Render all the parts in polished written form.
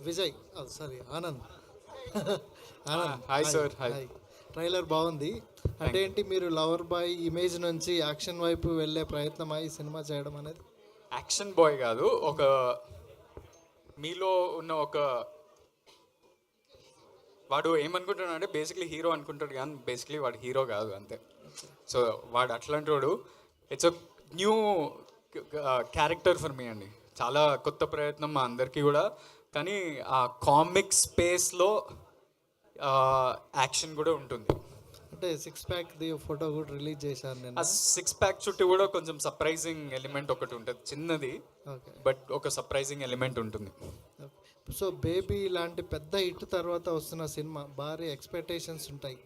Vijay, sorry Anand. Anand hi sir, hi. Hi. Trailer బాగుంది. అంటే ఏంటి, మీరు లవర్ బాయ్ ఇమేజ్ నుంచి యాక్షన్ వైపు వెళ్ళే ప్రయత్నమా ఈ సినిమా చేయడం అనేది? యాక్షన్ బాయ్ కాదు, ఒక మీలో ఉన్న ఒక వాడు ఏమనుకుంటాడు అంటే బేసిక్లీ హీరో అనుకుంటాడు కానీ బేసిక్లీ వాడు హీరో కాదు అంతే. సో వాడు అట్లాంటి వాడు. It's a new character for me అండి. చాలా కొత్త ప్రయత్నం మా అందరికీ కూడా. కానీ ఆ కామిక్ స్పేస్లో యాక్షన్ కూడా ఉంటుంది. అంటే సిక్స్ ప్యాక్ ది ఫోటో కూడా రిలీజ్ చేశాను నేను. ఆ సిక్స్ ప్యాక్ చుట్టూ కూడా కొంచెం సర్ప్రైజింగ్ ఎలిమెంట్ ఒకటి ఉంటుంది, చిన్నది ఓకే. బట్ ఒక సర్ప్రైజింగ్ ఎలిమెంట్ ఉంటుంది. సో బేబీ లాంటి పెద్ద హిట్ తర్వాత వస్తున్న సినిమా భారీ ఎక్స్పెక్టేషన్స్ ఉంటాయి.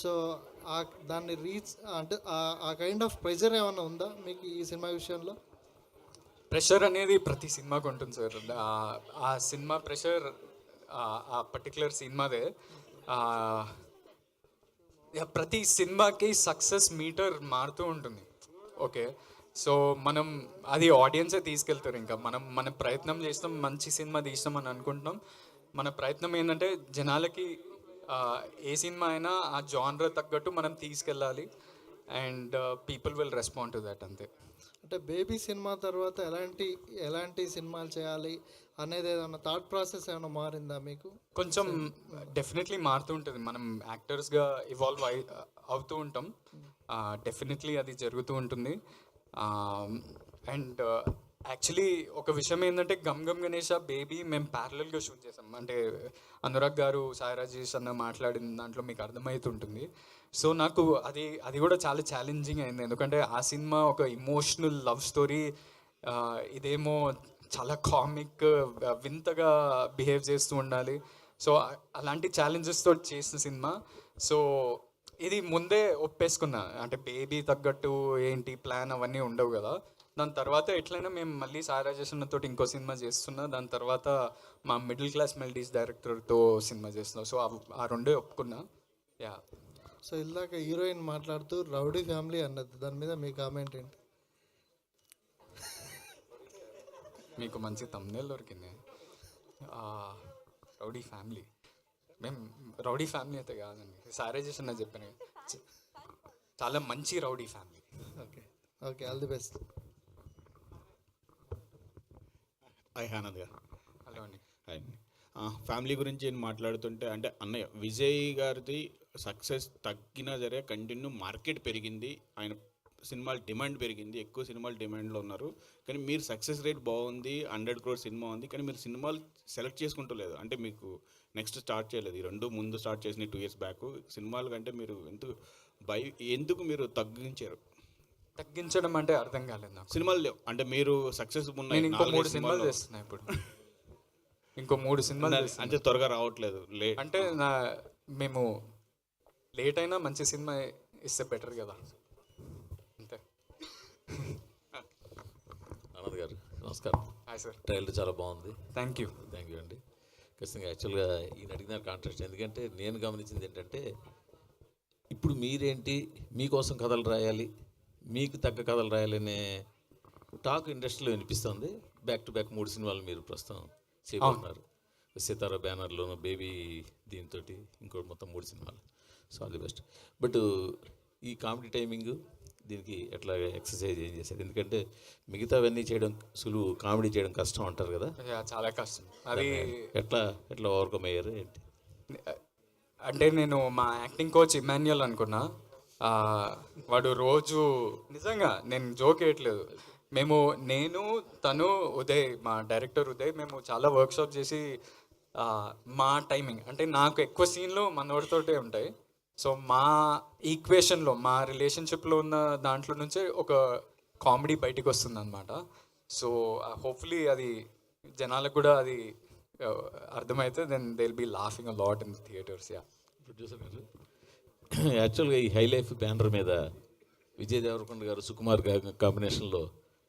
సో దాన్ని రీచ్ అంటే ఆ కైండ్ ఆఫ్ ప్రెజర్ ఏమైనా ఉందా మీకు ఈ సినిమా విషయంలో? ప్రెషర్ అనేది ప్రతి సినిమాకి ఉంటుంది సార్. ఆ సినిమా ప్రెషర్ ఆ పర్టికులర్ సినిమాదే. ప్రతి సినిమాకి సక్సెస్ మీటర్ మారుతూ ఉంటుంది. ఓకే, సో మనం అది ఆడియన్సే తీసుకెళ్తారు. ఇంకా మన ప్రయత్నం చేస్తాం, మంచి సినిమా తీస్తాం అని అనుకుంటున్నాం. మన ప్రయత్నం ఏంటంటే జనాలకి ఏ సినిమా అయినా ఆ జానర్ తగ్గట్టు మనం తీసుకెళ్ళాలి and people will respond to that అంతే. అంటే బేబీ సినిమా తర్వాత ఎలాంటి సినిమాలు చేయాలి అనేది ఏదైనా థాట్ ప్రాసెస్ ఏమైనా మారిందా మీకు? కొంచెం డెఫినెట్లీ మారుతూ ఉంటుంది. మనం యాక్టర్స్గా ఇవాల్వ్ అవుతూ ఉంటాం. డెఫినెట్లీ అది జరుగుతూ ఉంటుంది. అండ్ యాక్చువల్లీ ఒక విషయం ఏంటంటే గమ్ గమ్ గణేష బేబీ మేము ప్యారలల్గా షూట్ చేసాం. అంటే అనురాగ్ గారు, సాయి రాజేష్ అన్న మాట్లాడిన దాంట్లో మీకు అర్థమవుతుంటుంది. సో నాకు అది కూడా చాలా ఛాలెంజింగ్ అయింది. ఎందుకంటే ఆ సినిమా ఒక ఇమోషనల్ లవ్ స్టోరీ, ఇదేమో చాలా కామిక్, వింతగా బిహేవ్ చేస్తూ ఉండాలి. సో అలాంటి ఛాలెంజెస్తో చేసిన సినిమా. సో ఇది ముందే ఒప్పేసుకున్నా, అంటే బేబీ తగ్గట్టు ఏంటి ప్లాన్ అవన్నీ ఉండవు కదా. దాని తర్వాత ఎట్లయినా మేము మళ్ళీ సాయి రాజేష్ తోటి ఇంకో సినిమా చేస్తున్నా. దాని తర్వాత మా మిడిల్ క్లాస్ మెలడీస్ డైరెక్టర్తో సినిమా చేస్తున్నాం. సో ఆ రెండే ఒప్పుకున్నా. యా. సో ఇందాక హీరోయిన్ మాట్లాడుతూ రౌడీ ఫ్యామిలీ అన్నది, దాని మీద మీ కామెంట్ ఏంటి? మీకు మంచి తమ్నేల్ దొరికింది. రౌడీ ఫ్యామిలీ, మేము రౌడీ ఫ్యామిలీ అయితే కాదండి, సాయి రాజేష్ అన్న చెప్పాను, చాలా మంచి rowdy family. Okay, okay, all the best. Hi Anand గారు. హలో అండి. హాయ్ అండి. ఫ్యామిలీ గురించి నేను మాట్లాడుతుంటే అంటే అన్నయ్య విజయ్ గారిది సక్సెస్ తగ్గినా సరే కంటిన్యూ మార్కెట్ పెరిగింది, ఆయన సినిమాల డిమాండ్ పెరిగింది, ఎక్కువ సినిమాలు డిమాండ్లో ఉన్నారు. కానీ మీరు సక్సెస్ రేట్ బాగుంది, 100 crore సినిమా ఉంది, కానీ మీరు సినిమాలు సెలెక్ట్ చేసుకుంటలేదు. అంటే మీకు నెక్స్ట్ స్టార్ట్ చేయలేదు. ఈ రెండు ముందు స్టార్ట్ చేసిన 2 years బ్యాక్ సినిమాలు కంటే మీరు ఎందుకు మీరు తగ్గించడం అంటే అర్థం కాలేదు నాకు. సినిమాలు లేవు అంటే మీరు సక్సెస్ నేను ఇంకో 3 సినిమాలు చేస్తున్నా ఇప్పుడు. ఇంకో 3 సినిమాలు అంటే త్వరగా రావట్లేదు. అంటే మేము లేట్ అయినా మంచి సినిమా ఇస్తే బెటర్ కదా, అంతే. ఆనంద్ గారు నమస్కారం. Hi sir. ట్రైలర్ చాలా బాగుంది. థ్యాంక్ యూ అండి. ఖచ్చితంగా యాక్చువల్గా ఈయన అడిగిన కాంట్రాక్ట్, ఎందుకంటే నేను గమనించింది ఏంటంటే ఇప్పుడు మీరేంటి మీకోసం కథలు రాయాలి, మీకు తగ్గ కథలు రాయాలనే టాక్ ఇండస్ట్రీలో వినిపిస్తుంది. బ్యాక్ టు బ్యాక్ 3 సినిమాలు మీరు ప్రస్తుతం చేయబోతున్నారు. సితారా బ్యానర్లోను, బేబీ దీంతో ఇంకోటి మొత్తం 3 సినిమాలు. So all the best. But ఈ కామెడీ టైమింగ్ దీనికి ఎట్లా ఎక్సర్సైజ్ ఏం చేశారు? ఎందుకంటే మిగతావన్నీ చేయడం సులువు, కామెడీ చేయడం కష్టం అంటారు కదా. చాలా కష్టం అది. ఎట్లా ఓవర్కమ్ అయ్యారు ఏంటి? అంటే నేను మా యాక్టింగ్ కోచ్ ఇమాన్యుయల్ అనుకున్నా. వాడు రోజు నిజంగా నేను జోక్ వేయట్లేదు, నేను తను ఉదయ్, మా డైరెక్టర్ ఉదయ్, మేము చాలా వర్క్షాప్ చేసి మా టైమింగ్ అంటే నాకు ఎక్కువ సీన్లు మనోడితోటే ఉంటాయి. సో మా ఈక్వేషన్లో, మా రిలేషన్షిప్లో ఉన్న దాంట్లో నుంచే ఒక కామెడీ బయటికి వస్తుంది అనమాట. సో హోప్ఫుల్లీ అది జనాలకు కూడా అది అర్థమైతే then they will be laughing a lot in theatres. Yeah. Producer గారు, యాక్చువల్గా ఈ హై లైఫ్ బ్యానర్ మీద విజయ్ దేవరకొండ గారు, సుకుమార్ గారు కాంబినేషన్లో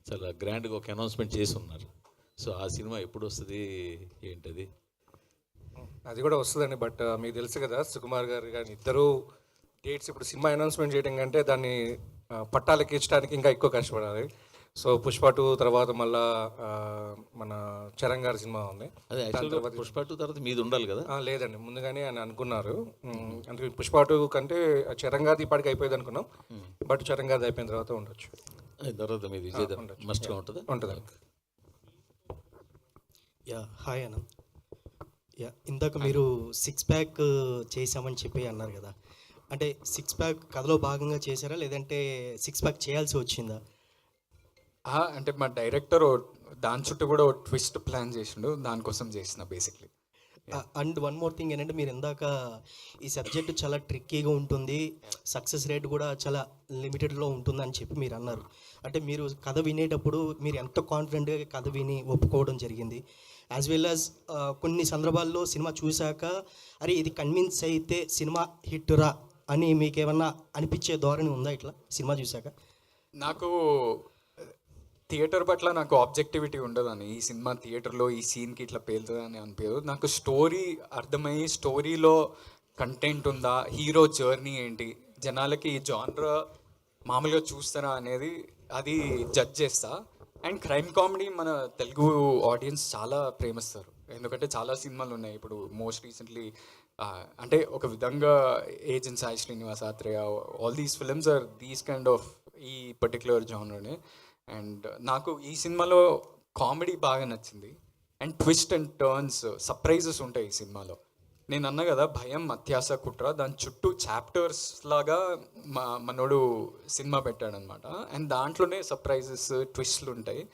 చాలా గ్రాండ్గా ఒక అనౌన్స్మెంట్ చేసి ఉన్నారు. సో ఆ సినిమా ఎప్పుడు వస్తుంది ఏంటది? అది కూడా వస్తుందండి. బట్ మీకు తెలుసు కదా, సుకుమార్ గారు కానీ ఇద్దరు డేట్స్ ఇప్పుడు సినిమా అనౌన్స్మెంట్ చేయడం కంటే దాన్ని పట్టాలెక్కించడానికి ఇంకా ఎక్కువ కష్టపడాలి. సో పుష్ప 2 తర్వాత మళ్ళా మన చరణ్ గారి సినిమా ఉంది. అదే యాక్చువల్గా పుష్ప 2 తర్వాత మీది ఉండాలి కదా. లేదండి, ముందుగానే అని అనుకున్నారు. అందుకే పుష్ప 2 కంటే చరణ్ గారిది ఇప్పటికి అయిపోయింది అనుకున్నాం, బట్ చరణ్ గారిది అయిపోయిన తర్వాత ఉండొచ్చు. అయిన తర్వాత మీది మస్ట్గా ఉంటుంది. ఉంటుందండి. యా హాయ్ అన్న. యా ఇందాక మీరు 6 ప్యాక్ చేసామని చెప్పి అన్నారు కదా, అంటే 6 ప్యాక్ కథలో భాగంగా చేశారా లేదంటే 6 ప్యాక్ చేయాల్సి వచ్చిందా? అంటే మా డైరెక్టర్ దాని చుట్టూ కూడా ట్విస్ట్ ప్లాన్ చేసిండు, దానికోసం చేసిన basically. And one more thing ఏంటంటే మీరు ఇందాక ఈ సబ్జెక్ట్ చాలా ట్రిక్కీగా ఉంటుంది, సక్సెస్ రేట్ కూడా చాలా లిమిటెడ్లో ఉంటుంది అని చెప్పి మీరు అన్నారు. అంటే మీరు కథ వినేటప్పుడు మీరు ఎంత కాన్ఫిడెంట్గా కథ విని ఒప్పుకోవడం జరిగింది, యాజ్ వెల్ యాజ్ కొన్ని సందర్భాల్లో సినిమా చూశాక అరే ఇది కన్విన్స్ అయితే సినిమా హిట్ రా అని మీకు ఏమన్నా అనిపించే ధోరణి ఉందా ఇట్లా సినిమా చూశాక? నాకు థియేటర్ పట్ల నాకు ఆబ్జెక్టివిటీ ఉండదని, ఈ సినిమా థియేటర్లో ఈ సీన్కి ఇట్లా పేలుతుందని అనిపించదు. నాకు స్టోరీ అర్థమయ్యి స్టోరీలో కంటెంట్ ఉందా, హీరో జర్నీ ఏంటి, జనాలకి ఈ జానర్ మామూలుగా చూస్తారా అనేది అది జడ్జ్ చేస్తా. అండ్ క్రైమ్ కామెడీ మన తెలుగు ఆడియన్స్ చాలా ప్రేమిస్తారు, ఎందుకంటే చాలా సినిమాలు ఉన్నాయి. ఇప్పుడు మోస్ట్ రీసెంట్లీ అంటే ఒక విధంగా agent Sai Srinivas Athreya, all these films are these kind of ఈ పర్టిక్యులర్ జానర్ని. అండ్ నాకు ఈ సినిమాలో కామెడీ బాగా నచ్చింది, and twist and turns, surprises ఉంటాయి ఈ సినిమాలో. నేను అన్నా కదా భయం, అత్యాస, కుట్ర, దాని చుట్టూ చాప్టర్స్ లాగా మనోడు సినిమా పెట్టాడనమాట. అండ్ దాంట్లోనే సర్ప్రైజెస్, ట్విస్ట్లు ఉంటాయి.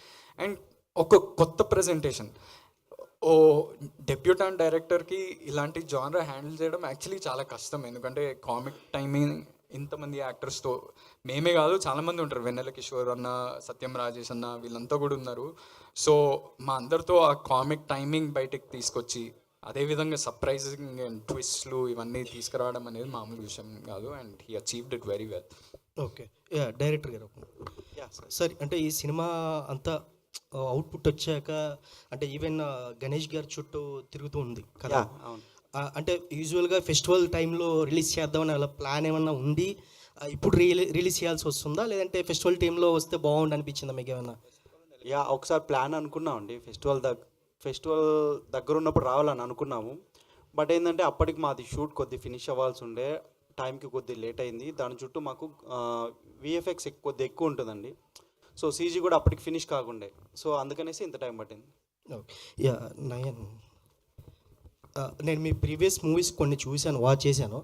అండ్ ఒక కొత్త ప్రజెంటేషన్. ఓ డెబ్యూటాంట్ డైరెక్టర్కి ఇలాంటి జానర్ హ్యాండిల్ చేయడం యాక్చువల్లీ చాలా కష్టం, ఎందుకంటే కామిక్ టైమింగ్ ఇంతమంది యాక్టర్స్తో మేమే కాదు చాలామంది ఉంటారు, వెన్నెల కిషోర్ అన్న, సత్యం రాజేష్ అన్న, వీళ్ళంతా కూడా ఉన్నారు. సో మా అందరితో ఆ కామిక్ టైమింగ్ బయటకు తీసుకొచ్చి అదేవిధంగా సర్ప్రైజింగ్ అండ్ ట్విస్ట్లు ఇవన్నీ తీసుకురావడం అనేది మామూలు విషయం కాదు. And he achieved it very well. Okay, yeah director గారు సార్, అంటే ఈ సినిమా అంతా అవుట్పుట్ వచ్చాక అంటే ఈవెన్ గణేష్ గారి చుట్టూ తిరుగుతూ ఉంది కదా, అంటే యూజువల్గా ఫెస్టివల్ టైంలో రిలీజ్ చేద్దామని అలా ప్లాన్ ఏమన్నా ఉంది, ఇప్పుడు రిలీజ్ చేయాల్సి వస్తుందా లేదంటే ఫెస్టివల్ టైంలో వస్తే బాగుండు అనిపించిందా మీకు ఏమన్నా? యా ఒకసారి ప్లాన్ అనుకున్నామండి, ఫెస్టివల్ దగ్గర ఉన్నప్పుడు రావాలని అనుకున్నాము. బట్ ఏంటంటే అప్పటికి మాది షూట్ కొద్ది ఫినిష్ అవ్వాల్సి ఉండే, టైంకి కొద్ది లేట్ అయింది. దాని చుట్టూ మాకు విఎఫ్ఎక్స్ కొద్ది ఎక్కువ ఉంటుందండి, సో సీజీ కూడా అప్పటికి ఫినిష్ కాకుండే, సో అందుకనేసి ఇంత టైం పట్టింది. యా నయన్, నేను మీ ప్రీవియస్ మూవీస్ కొన్ని చూశాను, వాచ్ చేశాను.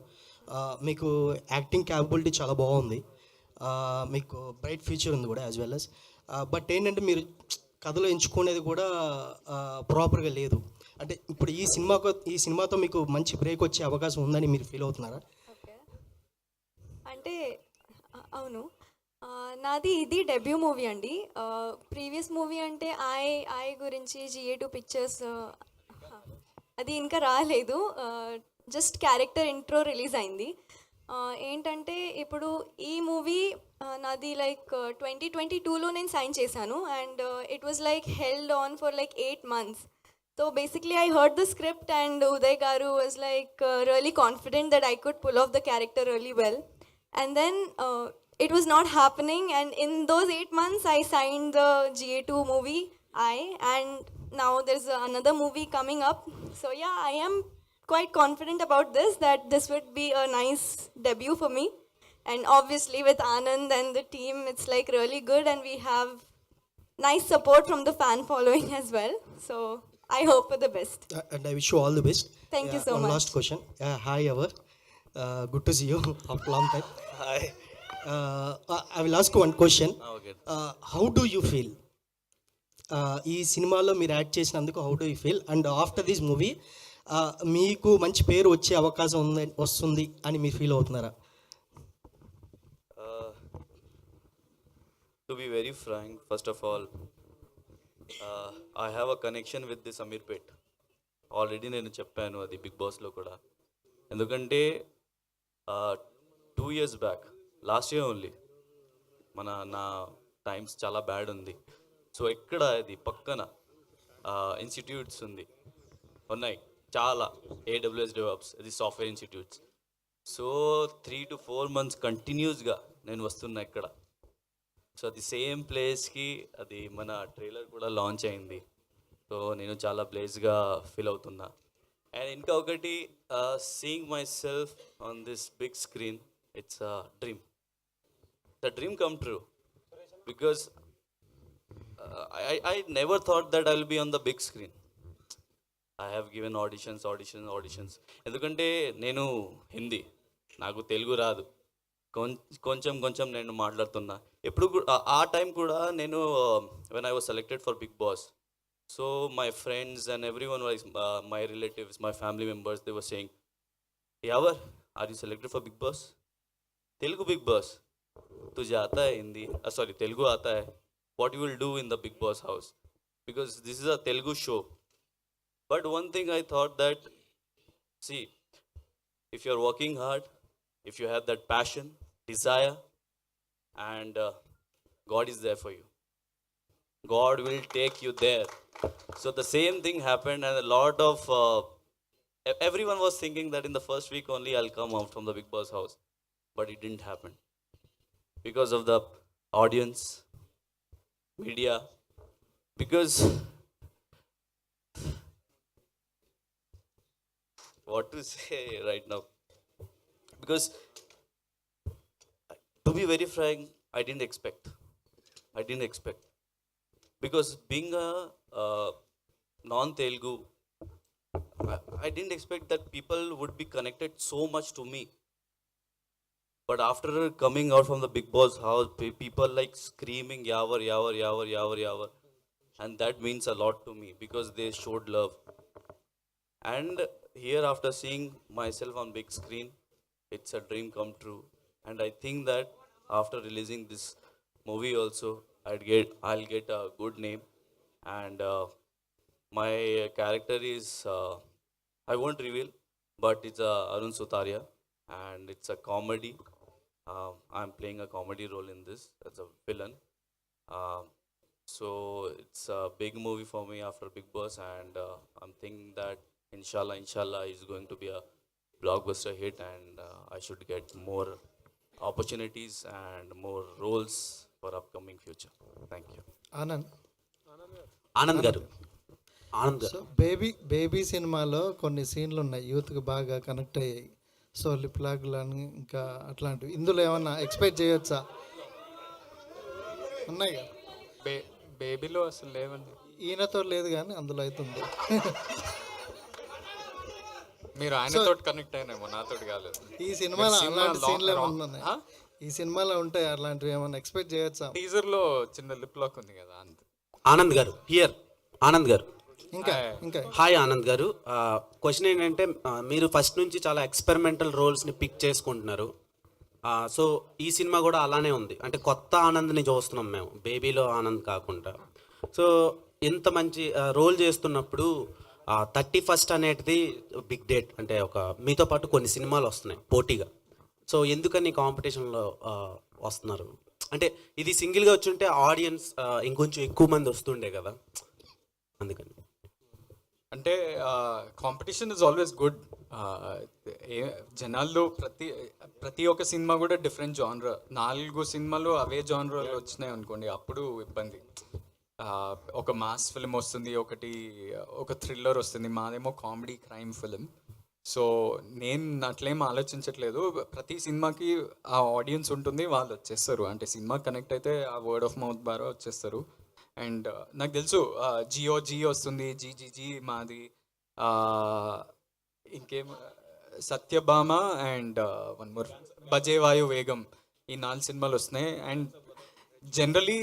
మీకు యాక్టింగ్ క్యాపబిలిటీ చాలా బాగుంది, మీకు బ్రైట్ ఫ్యూచర్ ఉంది కూడా యాజ్ వెల్ అస్. బట్ ఏంటంటే మీరు కథలో ఎంచుకునేది కూడా ప్రాపర్గా లేదు. అంటే ఇప్పుడు ఈ సినిమాతో మీకు మంచి బ్రేక్ వచ్చే అవకాశం ఉందని మీరు ఫీల్ అవుతున్నారా? అంటే అవును, నాది ఇది డెబ్యూ మూవీ అండి. ప్రీవియస్ మూవీ అంటే ఐ గురించి GA2 పిక్చర్స్ అది ఇంకా రాలేదు, జస్ట్ క్యారెక్టర్ ఇంట్రో రిలీజ్ అయింది. ఏంటంటే ఇప్పుడు ఈ మూవీ నాది లైక్ 2022లో నేను సైన్ చేశాను, and it was like held on for like 8 months. So basically I heard the script and Uday Garu was like really confident that I could pull off the character really well. And then it was not happening, and in those 8 months I signed the GA2 movie and now there's another movie coming up. So yeah, I am quite confident about this, that this would be a nice debut for me. And obviously with Anand and the team, it's like really good, and we have nice support from the fan following as well. So I hope for the best. And I wish you all the best. Thank you so one much. Last question. Hi Ever. Good to see you after long time. Hi. I will ask you one question. Okay. How do you feel? ఈ సినిమాలో మీరు act చేసినందుకు how do you feel? And after this movie మీకు మంచి పేరు వచ్చే అవకాశం వస్తుంది అని మీరు ఫీల్ అవుతున్నారా? To be very frank, first of all, I have a connection with this Amirpet. Already నేను చెప్పాను అది బిగ్ బాస్లో కూడా, ఎందుకంటే 2 years back, last year only, నా టైమ్స్ చాలా బ్యాడ్ ఉంది. సో ఇక్కడ ఇది పక్కన ఇన్స్టిట్యూట్స్ ఉన్నాయి చాలా, AWS DevOps, ఇది software institutes. So 3 to 4 months కంటిన్యూస్గా నేను వస్తున్నా ఇక్కడ. సో అది సేమ్ ప్లేస్కి అది మన ట్రైలర్ కూడా లాంచ్ అయింది. సో నేను చాలా బ్లేస్గా ఫీల్ అవుతున్నా. అండ్ ఇంకా ఒకటి, seeing myself on this big screen, it's a dream. The dream come true because I never thought that I will be on the big screen. I have given auditions. ఎందుకంటే నేను హిందీ, నాకు తెలుగు రాదు, కొంచెం నేను మాట్లాడుతున్నా. ఎప్పుడు ఆ టైం కూడా నేను when I was selected for Big Boss, so my friends and everyone was my relatives, my family members, they were saying, Yavar, are you selected for Big Boss? Telugu Big Boss, तुझे आता है Hindi, sorry Telugu आता है, what you will do in the Big Boss house, because this is a Telugu show. But one thing I thought that, see, if you're working hard, if you have that passion, desire, and God is there for you, God will take you there. So the same thing happened, and a lot of everyone was thinking that in the first week only I'll come out from the Big Boss house, but it didn't happen because of the audience, media, because what to say right now, because to be very frank, I didn't expect, because being a non-Telugu, I didn't expect that people would be connected so much to me. But after coming out from the Big Boss house, people like screaming Yavar, Yavar, Yavar, Yavar, Yavar. And that means a lot to me because they showed love. And here, after seeing myself on big screen, it's a dream come true. And I think that after releasing this movie also, I'll get a good name. And my character is, I won't reveal, but it's Arun Sutaria. And it's a comedy. I'm playing a comedy role in this as a villain. So it's a big movie for me after Big Boss, and I'm thinking that inshallah is going to be a blockbuster hit, and I should get more opportunities and more roles for upcoming future. Thank you. Anand గారు so baby సినిమాలో కొన్ని సీన్లు ఉన్నాయి యూత్కి బాగా connect అయ్యాయి. So lip లాగ్లు అని ఇంకా అట్లాంటివి ఇందులో ఏమన్నా ఎక్స్పెక్ట్ చేయొచ్చా? ఉన్నాయి కదా, బేబీలో అసలు లేవండి. ఈయనతో లేదు కానీ అందులో అవుతుంది. మీరు ఆయనతో కనెక్ట్ అయినేమో, నాతో కాలేదు. ఈ సినిమాలో అలాంటి సీన్లు ఏమన్నా ఉన్నాయి? ఈ సినిమాలో ఉంటాయి అలాంటివి ఏమన్నా ఎక్స్పెక్ట్ చేయొచ్చా? టీజర్లో చిన్న లిప్ లాక్ ఉంది కదా, అంతే. ఆనంద్ గారు హియర్. ఆనంద్ గారు ఇంకా హాయ్ ఆనంద్ గారు. క్వశ్చన్ ఏంటంటే మీరు ఫస్ట్ నుంచి చాలా ఎక్స్పెరిమెంటల్ రోల్స్ని పిక్ చేసుకుంటున్నారు. సో ఈ సినిమా కూడా అలానే ఉంది, అంటే కొత్త ఆనంద్ని చూస్తున్నాం మేము, బేబీలో ఆనంద్ కాకుండా. సో ఇంత మంచి రోల్ చేస్తున్నప్పుడు 31st అనేది బిగ్ డేట్, అంటే ఒక మీతో పాటు కొన్ని సినిమాలు వస్తున్నాయి పోటీగా. సో ఎందుకని కాంపిటీషన్లో వస్తున్నారు? అంటే ఇది సింగిల్గా వచ్చుంటే ఆడియన్స్ ఇంకొంచెం ఎక్కువ మంది వస్తుండే కదా, అందుకని. అంటే కాంపిటీషన్ ఇస్ ఆల్వేస్ గుడ్. జనాల్లో ప్రతి ఒక్క సినిమా కూడా డిఫరెంట్ జానర్. 4 సినిమాలు అవే జానర్లో వచ్చినాయి అనుకోండి, అప్పుడు ఇబ్బంది. ఒక మాస్ ఫిల్మ్ వస్తుంది, ఒక థ్రిల్లర్ వస్తుంది, మాదేమో కామెడీ క్రైమ్ ఫిల్మ్. సో నేను అట్లేం ఆలోచించట్లేదు. ప్రతి సినిమాకి ఆ ఆడియన్స్ ఉంటుంది, వాళ్ళు వచ్చేస్తారు. అంటే సినిమా కనెక్ట్ అయితే ఆ వర్డ్ ఆఫ్ మౌత్ ద్వారా వచ్చేస్తారు. అండ్ నాకు తెలుసు జీ వస్తుంది, జీ మాది, ఇంకేం సత్యభామ అండ్ వన్ మోర్ బజేవాయు వేగం, ఈ 4 సినిమాలు వస్తున్నాయి. అండ్ జనరలీ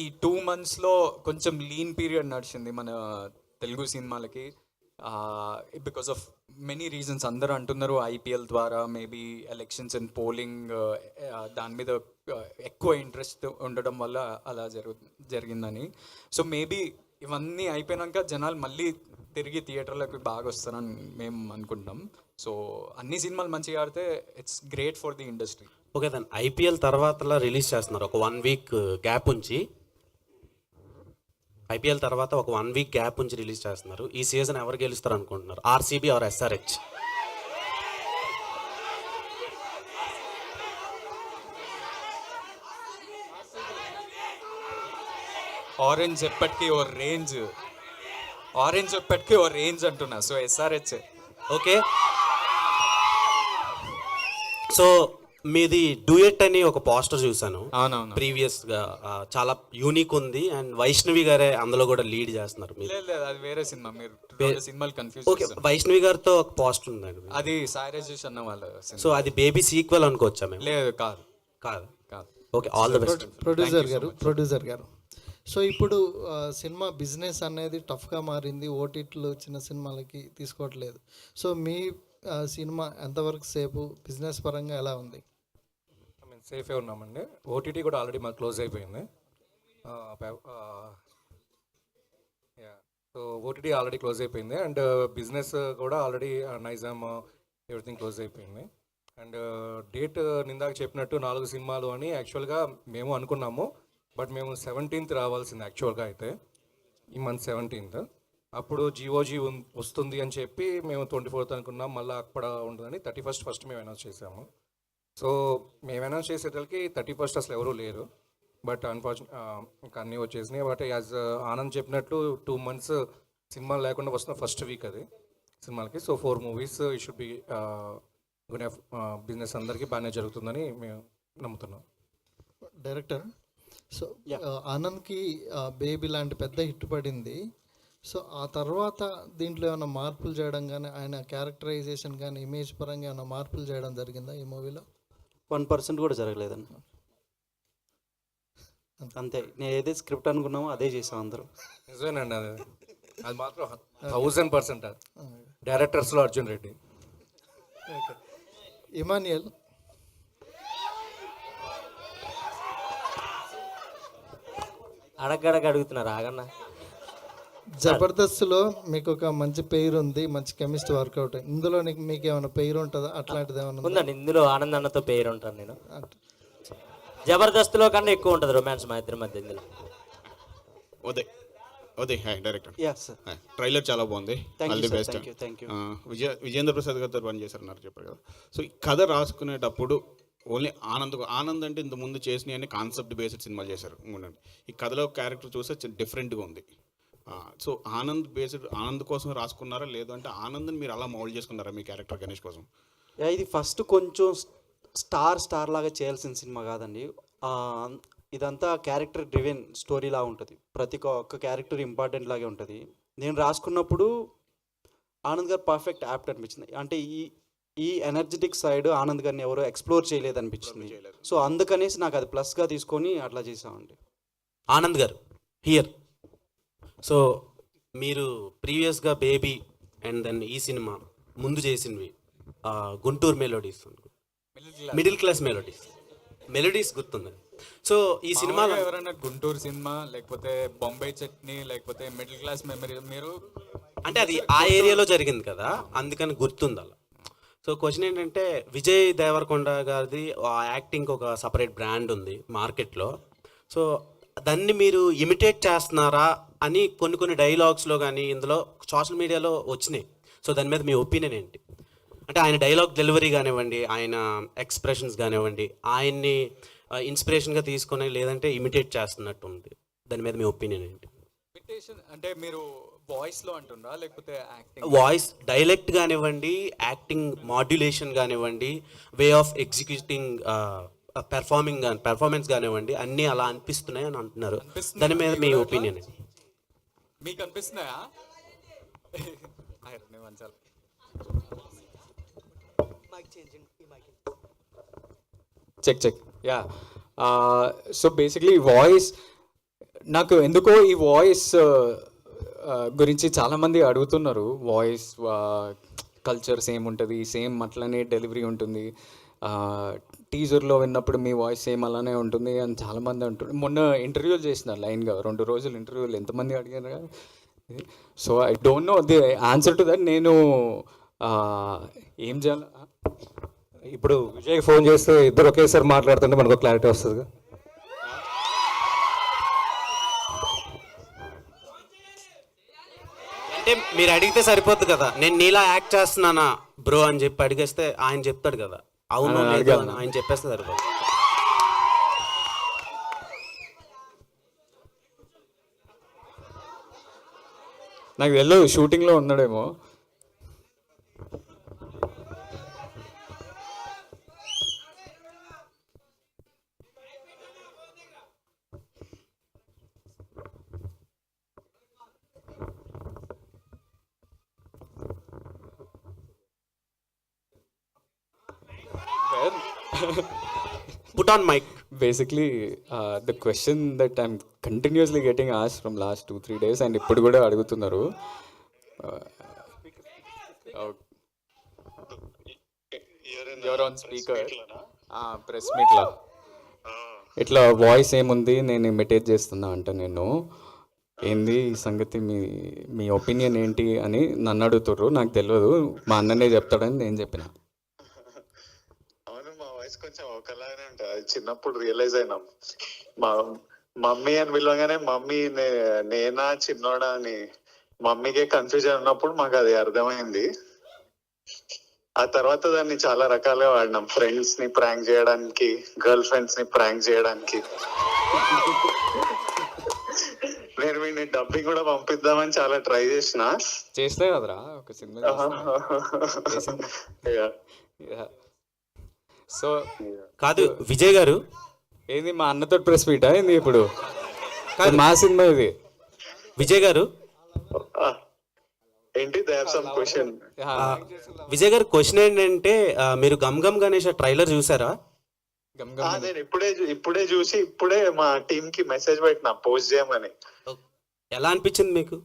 ఈ 2 monthsలో కొంచెం లీన్ పీరియడ్ నడిచింది మన తెలుగు సినిమాలకి, బికాస్ ఆఫ్ మెనీ రీజన్స్. అందరూ అంటున్నారు ఐపీఎల్ ద్వారా, మేబీ ఎలక్షన్స్ అండ్ పోలింగ్, దాని మీద ఎక్కువ ఇంట్రెస్ట్ ఉండడం వల్ల అలా జరిగిందని. సో మేబీ ఇవన్నీ అయిపోయాక జనాలు మళ్ళీ తిరిగి థియేటర్లకు బాగా వస్తారని మేము అనుకుంటున్నాం. సో అన్ని సినిమాలు మంచిగా ఆడితే it's great for the industry. Okay, దాన్ని ఐపీఎల్ తర్వాత రిలీజ్ చేస్తున్నారు, ఒక 1 week గ్యాప్ ఉంచి. ఐపీఎల్ తర్వాత ఒక 1 week గ్యాప్ ఉంచి రిలీజ్ చేస్తున్నారు. ఈ సీజన్ ఎవరు గెలుస్తారు అనుకుంటున్నారు, ఆర్సీబీ ఆర్ ఎస్ఆర్హెచ్? ఆరెంజ్ ఎప్పటికీ ఓ రేంజ్ అంటున్నా. So SRH. ఓకే, సో మీది డూయెట్ అని ఒక పోస్టర్ చూసాను అవునవును. ప్రీవియస్ గా, చాలా యూనిక్ ఉంది. అండ్ వైష్ణవి గారే అందులో కూడా లీడ్ చేస్తున్నారు మీరు. లేదు లేదు, అది వేరే సినిమా. మీరు రెండు సినిమాలు కన్ఫ్యూజ్ ఓకే, వైష్ణవి గారితో ఒక పోస్టర్ ఉందండి. అది సాయి రాజేష్ అన్న వాళ్ళ సినిమా. సో అది బేబీ సీక్వెల్ అనుకోవచ్చా మేము? లేదు, కాదు కాదు. కాదు. Okay, all the best. Producer గారు సో ఇప్పుడు సినిమా బిజినెస్ అనేది టఫ్గా మారింది, ఓటీటీలు చిన్న సినిమాలకి తీసుకోవట్లేదు. సో మీ సినిమా ఎంతవరకు సేపు బిజినెస్ పరంగా ఎలా ఉంది? మేము సేఫే ఉన్నామండి. ఓటీటీ కూడా ఆల్రెడీ మాకు క్లోజ్ అయిపోయింది. సో ఓటీటీ ఆల్రెడీ క్లోజ్ అయిపోయింది. అండ్ బిజినెస్ కూడా ఆల్రెడీ నైజామ్ ఎవ్రీథింగ్ క్లోజ్ అయిపోయింది. అండ్ డేట్ నిందాక చెప్పినట్టు 4 సినిమాలు అని యాక్చువల్గా మేము అనుకున్నాము. బట్ మేము 17th రావాల్సింది యాక్చువల్గా అయితే, ఈ మంత్ 17th. అప్పుడు జిఓజీ వస్తుంది అని చెప్పి మేము 24th అనుకున్నాం. మళ్ళీ అక్కడ ఉంటుందని 31st ఫస్ట్ మేము అనౌన్స్ చేసాము. సో మేము అనౌన్స్ చేసేటకి 31st అసలు ఎవరూ లేరు. బట్ ఇంకా అన్నీ వచ్చేసినాయి. బట్ యాజ్ ఆనంద్ చెప్పినట్లు 2 months సినిమా లేకుండా వస్తున్న ఫస్ట్ వీక్ అది సినిమాలకి. సో 4 movies ఈ షుడ్ బి గుడ్. బిజినెస్ అందరికీ బాగానే జరుగుతుందని మేము నమ్ముతున్నాం. డైరెక్టర్, సో ఆనంద్కి బేబీ లాంటి పెద్ద హిట్ పడింది. సో ఆ తర్వాత దీంట్లో ఏమైనా మార్పులు చేయడం కానీ, ఆయన క్యారెక్టరైజేషన్ కానీ, ఇమేజ్ పరంగా ఏమైనా మార్పులు చేయడం జరిగిందా ఈ మూవీలో? 1% కూడా జరగలేదండి. అంతే, నేను ఏదైతే స్క్రిప్ట్ అనుకున్నామో అదే చేసాం అందరూ. నిజమేనండి, అది మాత్రం 1000% డైరెక్టర్స్లో అర్జున్ రెడ్డి. ఓకే, ఇమాన్యుయల్, అడుగుతున్నారు ఆగన్న. జబర్దస్త్లో మీకు ఒక మంచి పేరు ఉంది, మంచి కెమిస్ట్రీ వర్కౌట్. ఇందులో మీకు ఏమైనా పేరు ఉంటుందా? అట్లాంటిది ఏమైనా ఉందండి. ఇందులో ఆనంద్ అన్నతో పేరు ఉంటాను నేను. జబర్దస్త్లో కన్నా ఎక్కువ ఉంటుంది రొమాన్స్ మా ఇద్దరి మధ్య ఇందులో. ఓదే hi director. Yeah sir, trailer చాలా బాగుంది. All the best. Thank you. Vijendra Prasad గారితో పని చేశారన్నారు చెప్పారు కదా. సో ఈ కథ రాసుకునేటప్పుడు ఓన్లీ ఆనంద్ అంటే ఇంత ముందు చేసినవి అన్ని కాన్సెప్ట్ బేస్డ్ సినిమాలు చేశారు. ఈ కథలో క్యారెక్టర్ చూస్తే డిఫరెంట్గా ఉంది. సో ఆనంద్ కోసం రాసుకున్నారా, లేదు అంటే ఆనంద్ని మీరు అలా మౌల్డ్ చేసుకున్నారా మీ క్యారెక్టర్ గణేష్ కోసం? ఇది ఫస్ట్ కొంచెం స్టార్ లాగా చేయాల్సిన సినిమా కాదండి. ఇదంతా క్యారెక్టర్ డ్రివెన్ స్టోరీలా ఉంటుంది. ప్రతి ఒక్క క్యారెక్టర్ ఇంపార్టెంట్ లాగే ఉంటుంది. నేను రాసుకున్నప్పుడు ఆనంద్ గారు పర్ఫెక్ట్ యాప్ట్ అనిపించింది. అంటే ఈ ఎనర్జెటిక్ సైడ్ ఆనంద్ గారిని ఎవరో ఎక్స్ప్లోర్ చేయలేదు అనిపించింది. సో అందుకనేసి నాకు అది ప్లస్గా తీసుకొని అట్లా చేసామండి. ఆనంద్ గారు హియర్. సో మీరు ప్రీవియస్గా బేబీ అండ్ దెన్ ఈ సినిమా ముందు చేసినవి Guntur melodies, middle class melodies గుర్తుంది. సో ఈ సినిమాలో ఎవరైనా గుంటూరు సినిమా లేకపోతే బొంబాయి చట్నీ లేకపోతే మిడిల్ క్లాస్ మెమరీ మీరు అంటే అది ఆ ఏరియాలో జరిగింది కదా, అందుకని గుర్తుంది అలా. సో క్వశ్చన్ ఏంటంటే విజయ్ దేవరకొండ గారిది ఆ యాక్టింగ్ ఒక సపరేట్ బ్రాండ్ ఉంది మార్కెట్లో. సో దాన్ని మీరు ఇమిటేట్ చేస్తున్నారా అని కొన్ని డైలాగ్స్లో కానీ ఇందులో సోషల్ మీడియాలో వచ్చినాయి. సో దాని మీద మీ ఒపీనియన్ ఏంటి? అంటే ఆయన డైలాగ్ డెలివరీ కానివ్వండి, ఆయన ఎక్స్ప్రెషన్స్ కానివ్వండి, ఆయన్ని ఇన్స్పిరేషన్గా తీసుకొని లేదంటే ఇమిటేట్ చేస్తున్నట్టు ఉంది. దాని మీద మీ ఒపీనియన్ ఏంటి? ఇమిటేషన్ అంటే మీరు వాయిస్లో అంటుండ్రా లేకపోతే యాక్టింగ్? వాయిస్ డైలెక్ట్ కానివ్వండి, యాక్టింగ్ మాడ్యులేషన్ కానివ్వండి, వే ఆఫ్ ఎగ్జిక్యూటింగ్ పెర్ఫార్మెన్స్ కానివ్వండి, అన్నీ అలా అనిపిస్తున్నాయి అని అంటున్నారు. దాని మీద మీ ఒపీనియన్ ఏంటి? మీకు అనిపిస్తున్నాయా? Check yeah. So basically voice నాకు ఎందుకో ఈ వాయిస్ గురించి చాలామంది అడుగుతున్నారు. వాయిస్ కల్చర్ సేమ్ ఉంటుంది, సేమ్ అట్లనే డెలివరీ ఉంటుంది, టీజర్లో విన్నప్పుడు మీ వాయిస్ సేమ్ అలానే ఉంటుంది అని చాలామంది అంటున్నారు. మొన్న ఇంటర్వ్యూలు చేసిన లైన్గా 2 రోజులు ఇంటర్వ్యూలు ఎంతమంది అడిగారు కదా. So I don't know the answer to that. నేను ఏం చేయాలి ఇప్పుడు విజయ్ ఫోన్ చేస్తే ఇద్దరు ఒకేసారి మాట్లాడుతుంటే మనకు క్లారిటీ వస్తుంది. అంటే మీరు అడిగితే సరిపోద్ది కదా, నేను నీలా యాక్ట్ చేస్తున్నానా బ్రో అని చెప్పి అడిగేస్తే ఆయన చెప్తాడు కదా అవును లేదు అని ఆయన చెప్పేస్తే సరిపోద్ది. నాకు తెలియదు షూటింగ్లో ఉన్నాడేమో. Put on mic. Basically the question that I'm continuously getting ఆస్ ఫ్రమ్ లాస్ట్ 2-3 days అండ్ ఇప్పుడు కూడా అడుగుతున్నారు. యువర్ ఆన్ స్పీకర్ ప్రెస్ మీట్లో ఇట్లా వాయిస్ ఏముంది నేను ఇమిటేట్ చేస్తున్నా అంట. నేను ఏంది ఈ సంగతి, మీ ఒపీనియన్ ఏంటి అని నన్ను అడుగుతుర్రు. నాకు తెలియదు, మా అన్ననే చెప్తాడని నేను చెప్పిన. అవును, మా వాయిస్ కొంచెం ఒకలాగానే ఉంటుంది. అది చిన్నప్పుడు రియలైజ్ అయినాం. మా మమ్మీ అని పిలవగానే మమ్మీ నేనా చిన్నోడా అని మమ్మీకే కన్ఫ్యూజన్ ఉన్నప్పుడు మాకు అది అర్థమైంది. ఆ తర్వాత దాన్ని చాలా రకాలుగా వాడినాం. ఫ్రెండ్స్ ని ప్రాంక్ చేయడానికి, గర్ల్ ఫ్రెండ్స్ ని ప్రాంక్ చేయడానికి. నేను వీడిని డబ్బింగ్ కూడా పంపిద్దామని చాలా ట్రై చేస్తే కదరా ఒక సినిమా. సో కాదు విజయ్ గారు, ఏంది మా అన్నతో ప్రెస్ మీటా ఏంది ఇప్పుడు? మా సినిమా ఇది. విజయ్ గారు ఏంటి సమ్ క్వశ్చన్? విజయ్ గారు క్వశ్చన్ ఏంటంటే మీరు గమ్ గమ్ గణేష్ ట్రైలర్ చూసారా? నేను ఇప్పుడే చూసి ఇప్పుడే మా టీమ్ కి మెసేజ్ పెట్టినా పోస్ట్ చేయమని. ఎలా అనిపించింది మీకు?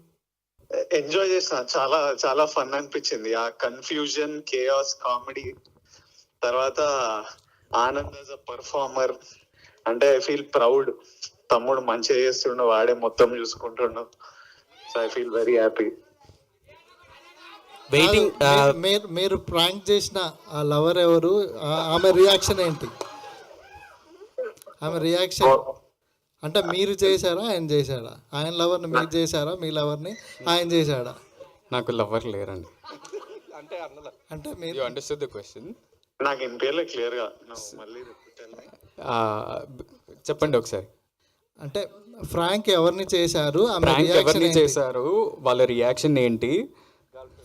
ఎంజాయ్ చేసిన, చాలా చాలా ఫన్ అనిపించింది. ఆ కన్ఫ్యూజన్, కేయాస్, కామెడీ, తర్వాత ఆనంద్ యాజ్ అ పర్ఫార్మర్. అంటే ఐ ఫీల్ ప్రౌడ్. తమ్ముడు మంచిగా చేస్తుండు, వాడే మొత్తం చూసుకుంటుండు. So I feel very happy. Waiting. మీరు ప్రాంక్ చేసిన ఆ లవర్ ఎవరు? ఆమె రియాక్షన్ ఏంటి? ఆమె రియాక్షన్ అంటే మీరు చేశారా, ఆయన చేశాడా? ఆయన లవర్ని మీరు చేశారా, మీ లవర్ని ఆయన చేశాడా? నాకు లవర్ లేరండి. అంటే మీరు యు అండర్స్టూడ్ ద క్వశ్చన్? నాకు ఇంపేర్లే క్లియర్ గా మళ్ళీ చెప్పండి ఒకసారి. అంటే ఫ్రాంక్ ఎవరిని చేశారు, ఆమె ప్రాంక్ రియాక్షన్ ఎవరిని ఏంటి? చేశారు, వాళ్ళ రియాక్షన్ ఏంటి?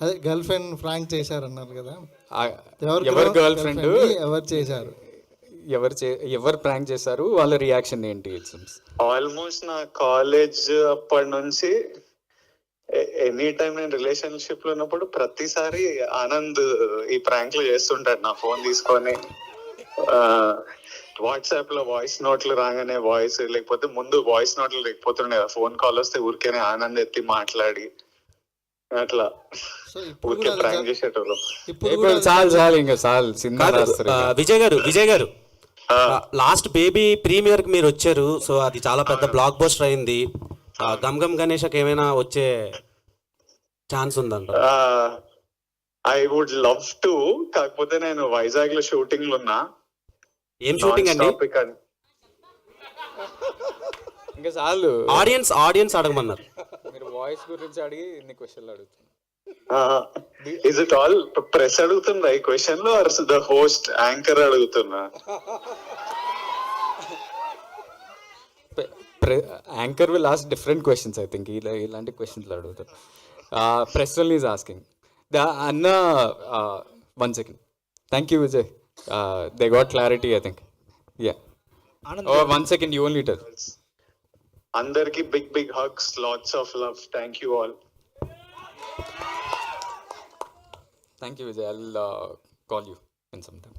అదే గర్ల్ ఫ్రెండ్ ఫ్రాంక్ చేశారన్నారు కదా, ఎవరు గర్ల్ ఫ్రెండ్, ఎవరు చేశారు, ఎవరు ప్రాంక్ చేశారు, వాళ్ళ రియాక్షన్ ఏంటి? ఆల్మోస్ట్ నా కాలేజ్ అప్పటి నుంచి ఎనీ టైం నేను రిలేషన్షిప్ లో ఉన్నప్పుడు ప్రతిసారి ఆనంద్ ఈ ప్రాంక్లు చేస్తుంటాడు. నా ఫోన్ తీసుకొని వాట్సాప్ లో వాయిస్ నోట్లు రాగానే వాయిస్, లేకపోతే ముందు వాయిస్ నోట్లు లేకపోతుండే, ఫోన్ కాల్ వస్తే ఊరికేనే ఆనంద్ ఎత్తి మాట్లాడి అట్లా ఊరికే ప్రాంక్ చేసేటోళ్ళు. చాలు ఇంకా చాలు సినిమా. విజయ్ గారు లాస్ట్ బేబీ ప్రీమియర్ కి మీరు వచ్చారు. సో అది చాలా పెద్ద బ్లాక్ బస్టర్ అయింది. గమ్ గమ్ గణేష్కి ఏమైనా వచ్చే ఛాన్స్ ఉందంట? ఐ వుడ్ లవ్ టు, కాకపోతే నేను వైజాగ్ లో షూటింగ్ లో ఉన్నా. ఏం షూటింగ్ అండి? ఇంకా చాలు. ఆడియన్స్ అడగమన్నారు. మీరు వాయిస్ గురించి అడిగి ఇన్ని క్వశ్చన్లు అడుగుతున్నారు. ఇస్ ఇట్ ఆల్ ప్రెస్ అడుగుతుందా ఈ క్వశ్చన్ లో, ఆర్ ద హోస్ట్ యాంకర్ అడుగుతున్నా? Anchor will ask different questions. I think ఇలాంటి క్వశ్చన్లు అడుగుతారు. ప్రెస్ వన్ ఈజ్ ఆస్కింగ్ అన్న. 1 second. Thank you Vijay. They got clarity I think. Yeah 1 second, you only tell. అందరికి big big hugs, lots of love. Thank you all. Thank you Vijay. I'll call you in some time.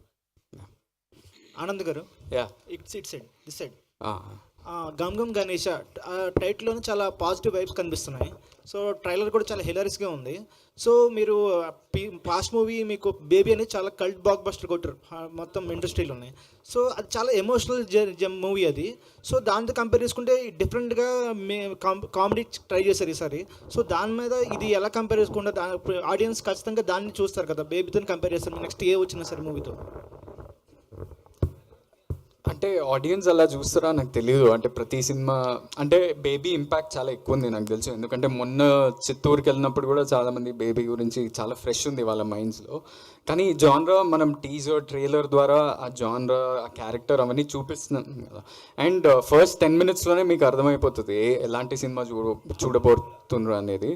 Anand గారు, Yeah. It's this side. Ah. Gam Gam Ganesha టైటిల్లోనే చాలా positive vibes కనిపిస్తున్నాయి. So trailer కూడా చాలా హిలారియస్గా ఉంది. So మీరు past movie మీకు బేబీ అనేది చాలా కల్ట్ బ్లాక్ బస్టర్ కొట్టారు మొత్తం ఇండస్ట్రీలోనే. సో అది చాలా ఎమోషనల్ మూవీ అది. సో దాంతో కంపేర్ చేసుకుంటే డిఫరెంట్గా కామెడీ ట్రై చేశారు ఈసారి. సో దాని మీద ఇది ఎలా కంపేర్ చేసుకుంటే ఆడియన్స్ ఖచ్చితంగా దాన్ని చూస్తారు కదా, బేబీతో కంపేర్ చేస్తారు నెక్స్ట్ ఏ వచ్చినా సరే మూవీతో. అంటే ఆడియన్స్ అలా చూస్తారా నాకు తెలియదు. అంటే ప్రతి సినిమా అంటే బేబీ ఇంపాక్ట్ చాలా ఎక్కువ ఉంది నాకు తెలుసు. ఎందుకంటే మొన్న చిత్తూరుకి వెళ్ళినప్పుడు కూడా చాలామంది బేబీ గురించి చాలా ఫ్రెష్ ఉంది వాళ్ళ మైండ్స్లో. కానీ జాన్రా మనం టీజర్ ట్రైలర్ ద్వారా ఆ జాన్రా ఆ క్యారెక్టర్ అవన్నీ చూపిస్తున్నాం కదా. అండ్ ఫస్ట్ 10 minutesలోనే మీకు అర్థమైపోతుంది ఎలాంటి సినిమా చెప్తున్నారు అనేది.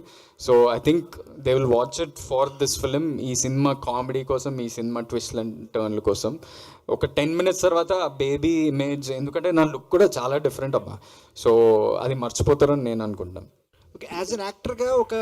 So I think they will watch it for this film. ఈ సినిమా కామెడీ కోసం, ఈ సినిమా ట్విస్ట్ అండ్ టర్న్ల కోసం. ఒక 10 minutes తర్వాత ఆ బేబీ ఇమేజ్, ఎందుకంటే నా లుక్ కూడా చాలా డిఫరెంట్ అబ్బా. సో అది మర్చిపోతారని నేను అనుకుంటాను. ఓకే, యాజ్ అన్ యాక్టర్గా ఒక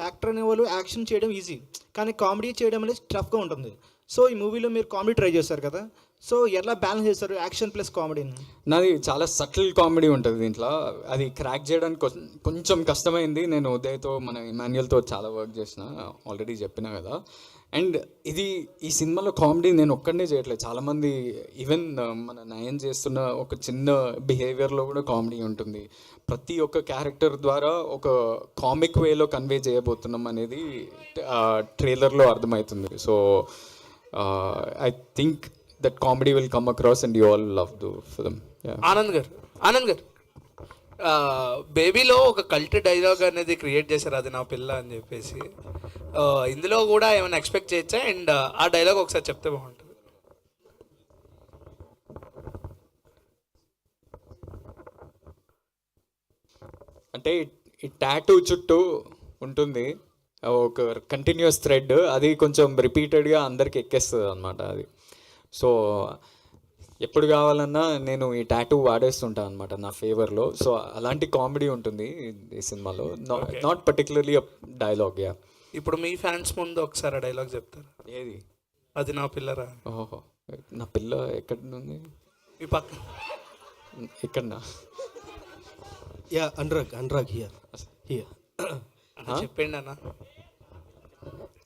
యాక్టర్ అనే వాళ్ళు యాక్షన్ చేయడం ఈజీ, కానీ కామెడీ చేయడం అనేది టఫ్గా ఉంటుంది. సో ఈ మూవీలో మీరు కామెడీ ట్రై చేశారు కదా, సో ఎలా బ్యాలెన్స్ చేస్తారు యాక్షన్ ప్లస్ కామెడీని? నాది చాలా సటిల్ కామెడీ ఉంటుంది దీంట్లో. అది క్రాక్ చేయడానికి కొంచెం కష్టమైంది. నేను ఉదయ్తో, మన ఇమాన్యుయల్తో చాలా వర్క్ చేసిన, ఆల్రెడీ చెప్పినా కదా. అండ్ ఈ సినిమాలో కామెడీ నేను ఒక్కడనే చేయట్లేదు, చాలామంది, ఈవెన్ మన నయన్ చేస్తున్న ఒక చిన్న బిహేవియర్లో కూడా కామెడీ ఉంటుంది. ప్రతి ఒక్క క్యారెక్టర్ ద్వారా ఒక కామిక్ వేలో కన్వే చేయబోతున్నాం అనేది ట్రైలర్లో అర్థమవుతుంది. So I think that comedy will come across and you all love the film. Anand గారు బేబీలో ఒక కల్ట్ డైలాగ్ అనేది క్రియేట్ చేశారు, అది నా పిల్ల అని చెప్పేసి. ఇందులో కూడా ఏమైనా ఎక్స్పెక్ట్ చేయొచ్చా? అండ్ ఆ డైలాగ్ ఒకసారి చెప్తే బాగుంటుంది. అంటే ఈ టాటూ చుట్టూ ఉంటుంది ఒక కంటిన్యూస్ థ్రెడ్, అది కొంచెం రిపీటెడ్గా అందరికి ఎక్కేస్తుంది అనమాట అది. సో ఎప్పుడు కావాలన్నా నేను ఈ టాటూ వాడేస్తుంటాను అనమాట నా ఫేవర్లో. సో అలాంటి కామెడీ ఉంటుంది ఈ సినిమాలో, నాట్ పర్టికులర్లీ డైలాగ్. యా, ఇప్పుడు మీ ఫ్యాన్స్ ముందు ఒకసారి ఆ డైలాగ్ చెప్తారు. ఏది? అది నా పిల్లరా? ఓహో, నా పిల్ల ఎక్కడ ఉంది? మీ పక్క ఎక్కడన్నా? Yeah, Anurag here. చెప్పండి అన్న.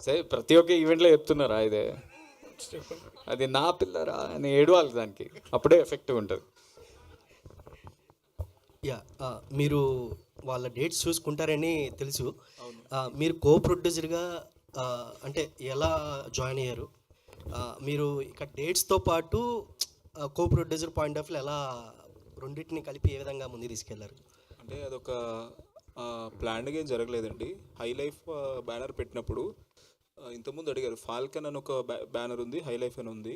సరే, ప్రతి ఒక్క ఈవెంట్లో చెప్తున్నారా ఇదే? అది నా పిల్లరా అని ఏడవాలి దానికి, అప్పుడే ఎఫెక్టివ్ ఉంటుంది. యా, మీరు వాళ్ళ డేట్స్ చూసుకుంటారని తెలుసు. మీరు కో ప్రొడ్యూసర్గా అంటే ఎలా జాయిన్ అయ్యారు? మీరు ఇక డేట్స్తో పాటు co producer point of view ఎలా రెండింటిని కలిపి ఏ విధంగా ముందుకు తీసుకెళ్లారు? అంటే అదొక ప్లాన్గా ఏం జరగలేదండి. హై లైఫ్ బ్యానర్ పెట్టినప్పుడు ఇంతకుముందు అడిగారు, ఫాల్కన్ అని ఒక బ్యానర్ ఉంది, హై లైఫ్ అని ఉంది.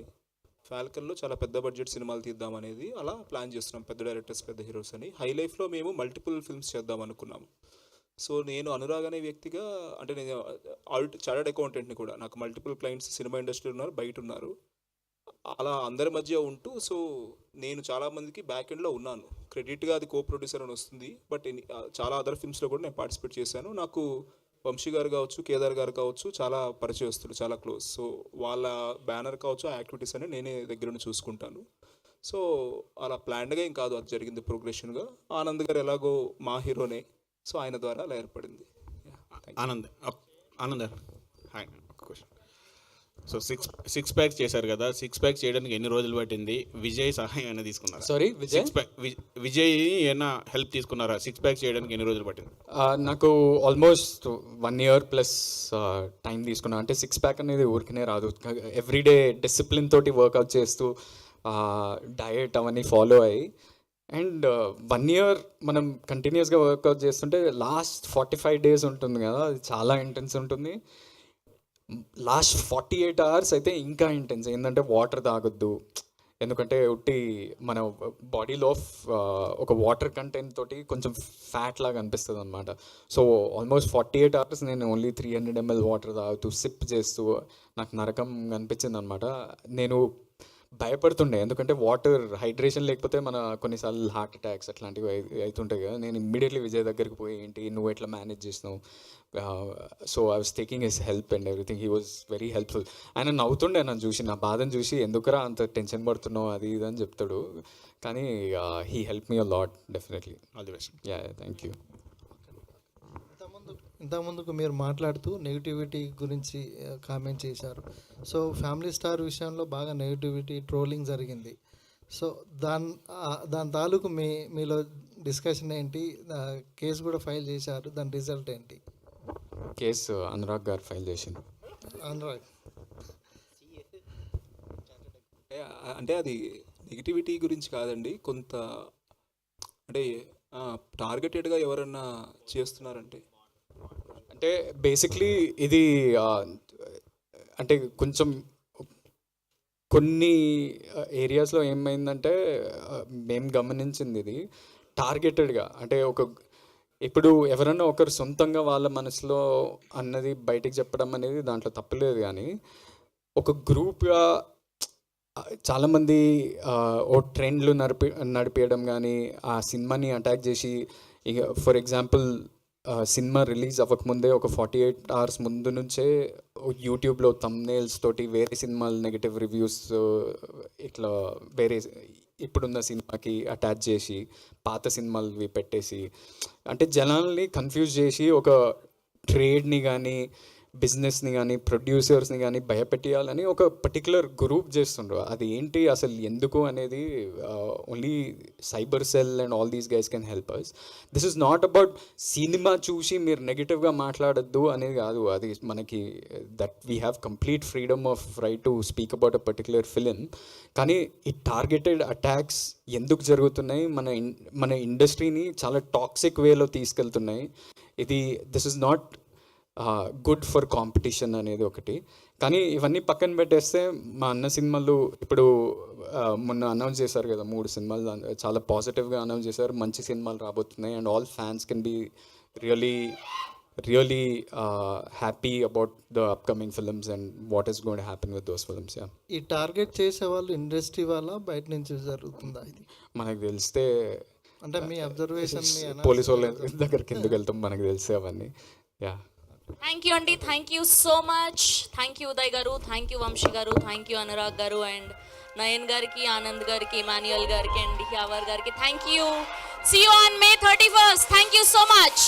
ఫాల్కన్లో చాలా పెద్ద బడ్జెట్ సినిమాలు తీద్దాం అనేది అలా ప్లాన్ చేస్తున్నాం, పెద్ద డైరెక్టర్స్, పెద్ద హీరోస్ అని. హై లైఫ్లో మేము మల్టిపుల్ ఫిల్మ్స్ చేద్దాం అనుకున్నాము. సో నేను అనురాగ్ అనే వ్యక్తిగా, అంటే నేను చార్టర్డ్ అకౌంటెంట్ని కూడా, నాకు మల్టిపుల్ క్లయింట్స్ సినిమా ఇండస్ట్రీలో ఉన్నారు, బయట ఉన్నారు. అలా అందరి మధ్య ఉంటూ, సో నేను చాలామందికి బ్యాక్ ఎండ్లో ఉన్నాను. క్రెడిట్గా అది కో ప్రొడ్యూసర్ అని వస్తుంది, బట్ చాలా అదర్ ఫిల్మ్స్లో కూడా నేను పార్టిసిపేట్ చేశాను. నాకు వంశీ గారు కావచ్చు, కేదార్ గారు కావచ్చు, చాలా పరిచయస్తులు, చాలా క్లోజ్. సో వాళ్ళ బ్యానర్ కావచ్చు, ఆ యాక్టివిటీస్ అని నేనే దగ్గర నుండి చూసుకుంటాను. సో అలా ప్లాన్డ్గా ఏం కాదు, అది జరిగింది ప్రోగ్రెషన్గా. ఆనంద్ గారు ఎలాగో మా హీరోనే, సో ఆయన ద్వారా అలా ఏర్పడింది. ఆనంద్ హాయ్, ఒక క్వశ్చన్. సో సిక్స్ ప్యాక్స్ చేశారు కదా, సిక్స్ ప్యాక్స్ చేయడానికి ఎన్ని రోజులు పట్టింది? విజయ్ సహాయం అయినా తీసుకున్నారా? సారీ, విజయ్ ఏమైనా హెల్ప్ తీసుకున్నారా? సిక్స్ ప్యాక్స్ చేయడానికి ఎన్ని రోజులు పట్టింది? నాకు ఆల్మోస్ట్ 1 year ప్లస్ టైం తీసుకున్నా. అంటే 6 pack అనేది ఊరికనే రాదు, ఎవ్రీడే డిసిప్లిన్ తోటి వర్కౌట్ చేస్తూ డయట్ అవన్నీ ఫాలో అయ్యి, అండ్ 1 year మనం కంటిన్యూస్గా వర్కౌట్ చేస్తుంటే లాస్ట్ 45 days ఉంటుంది కదా, అది చాలా ఇంటెన్స్ ఉంటుంది. లాస్ట్ 48 hours అయితే ఇంకా ఇంటెన్స్. ఏంటంటే వాటర్ తాగొద్దు, ఎందుకంటే ఉట్టి మన బాడీలో ఒక వాటర్ కంటెంట్ తోటి కొంచెం ఫ్యాట్ లాగా అనిపిస్తుంది అనమాట. సో ఆల్మోస్ట్ 48 hours నేను ఓన్లీ 300 ml వాటర్ తాగుతూ సిప్ చేస్తూ నాకు నరకం అనిపించింది అనమాట. నేను భయపడుతుండే, ఎందుకంటే వాటర్ హైడ్రేషన్ లేకపోతే మన కొన్నిసార్లు హార్ట్ అటాక్స్ అట్లాంటివి అవుతుంటాయి కదా. నేను ఇమ్మీడియట్లీ విజయ్ దగ్గరికి పోయి, ఏంటి నువ్వు ఎట్లా మేనేజ్ చేసినావు? So I was taking his help and everything. He was very helpful. ఆయన నవ్వుతుండే నన్ను చూసి, నా బాధను చూసి, ఎందుకురా అంత టెన్షన్ పడుతున్నావు అది ఇది అని చెప్తాడు. కానీ he help me a lot, definitely. All the best. Yeah, thank you. ఇంతకుముందుకు మీరు మాట్లాడుతూ నెగిటివిటీ గురించి కామెంట్ చేశారు. సో ఫ్యామిలీ స్టార్ విషయంలో బాగా నెగిటివిటీ, ట్రోలింగ్ జరిగింది. సో దాని తాలూకు మీలో డిస్కషన్ ఏంటి? కేసు కూడా ఫైల్ చేశారు, దాని రిజల్ట్ ఏంటి? కేసు అనురాగ్ గారు ఫైల్ చేసింది. అనురాగ్ అంటే అది నెగిటివిటీ గురించి కాదండి, కొంత అంటే టార్గెటెడ్గా ఎవరన్నా చేస్తున్నారంటే, అంటే బేసిక్లీ ఇది అంటే కొంచెం కొన్ని ఏరియాస్లో ఏమైందంటే మేము గమనించింది, ఇది టార్గెటెడ్గా, అంటే ఒక ఇప్పుడు ఎవరన్నా ఒకరు సొంతంగా వాళ్ళ మనసులో అన్నది బయటికి చెప్పడం అనేది దాంట్లో తప్పులేదు, కానీ ఒక గ్రూప్గా చాలామంది ఓ ట్రెండ్లు నడిపేయడం కానీ ఆ సినిమాని అటాక్ చేసి, ఇక ఫర్ ఎగ్జాంపుల్ సినిమా రిలీజ్ అవ్వకముందే ఒక 48 hours ముందు నుంచే యూట్యూబ్లో థంబ్నెయిల్స్ తోటి వేరే సినిమాలు నెగిటివ్ రివ్యూస్ ఇట్లా వేరే ఇప్పుడున్న సినిమాకి అటాచ్ చేసి పాత సినిమాలు పెట్టేసి, అంటే జనాల్ని కన్ఫ్యూజ్ చేసి ఒక ట్రేడ్ని కానీ బిజినెస్ని కానీ ప్రొడ్యూసర్స్ని కానీ భయపెట్టియాలని ఒక పర్టికులర్ గ్రూప్ చేస్తుండ్రు. అది ఏంటి అసలు ఎందుకు అనేది only cyber cell and all these guys can help us. This is not about cinema చూసి మీరు నెగిటివ్గా మాట్లాడద్దు అనేది కాదు. అది మనకి that we have complete freedom of right to speak about a particular film. కానీ ఈ టార్గెటెడ్ అటాక్స్ ఎందుకు జరుగుతున్నాయి, మన ఇండస్ట్రీని చాలా టాక్సిక్ వేలో తీసుకెళ్తున్నాయి. This is not good for competition అనేది ఒకటి. కానీ ఇవన్నీ పక్కన పెట్టేస్తే మా అన్న సినిమాలు ఇప్పుడు మొన్న అనౌన్స్ చేశారు కదా 3 సినిమాలు, చాలా పాజిటివ్గా అనౌన్స్ చేశారు, మంచి సినిమాలు రాబోతున్నాయి. And all fans can be really happy about the upcoming films and what is going to happen with those films. ఈ టార్గెట్ చేసే వాళ్ళు ఇండస్ట్రీ వాళ్ళ బయట నుంచి జరుగుతుందా ఇది? మనకు తెలిస్తే అంటే మీ అబ్జర్వేషన్ పోలీసు వాళ్ళ దగ్గరికి ఎందుకు వెళ్తాం, మనకు తెలిసే అవన్నీ. యా, థ్యాంక్ యూ అండి, thank you so much. Thank you Uday గారు, థ్యాంక్ యూ వంశీ గారు, థ్యాంక్ యూ అనురాగ్ గారు, అండ్ నయన్ గారికి, ఆనంద్ గారికి, ఇమాన్యుయల్ గారికి, అండ్ యావర్ గారికి thank you. See you on May 31st. Thank you so much.